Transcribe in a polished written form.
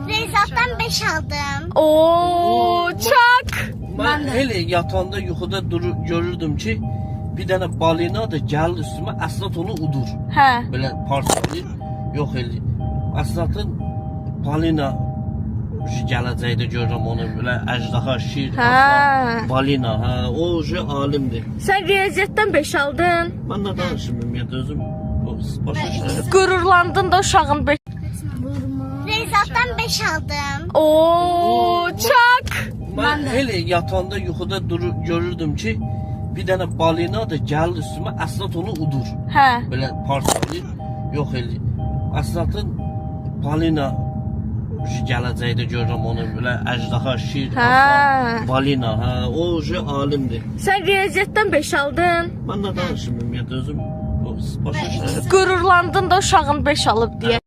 Rezatdan 5 aldım. Oo, çak. Ben hele yatağında yuxuda görürdüm ki bir tane balina da geldi üstüme, Əsnat onu udur. Hə. Böyle parçalayır, yok eli. Əsnatın balina gələcəkdə görürüm onu, böyle əjdaha, şir, aslan, balina, o alimdir. Sən riyaziyyatdan 5 aldın. Ben ne danışım ümumiyyətlə özüm, başa işlərim. Qürurlandın da uşağın 5. Rezatdan 5 aldım. Oo, çak. Ben hele yatağında yuxuda görürdüm ki bir tane balina da geldi üstüme, Əsnat onu udur. Hə. Böyle parçalayır, yok eli. Əsnatın balina gələcəkdə görürüm onu, böyle əjdaha, şir, aslan, balina, o alimdir. Sən riyaziyyatdan 5 aldın. Ben ne danışım ümumiyyətlə özüm, başa işlərim. Qürurlandın da uşağın 5 alıb deyə.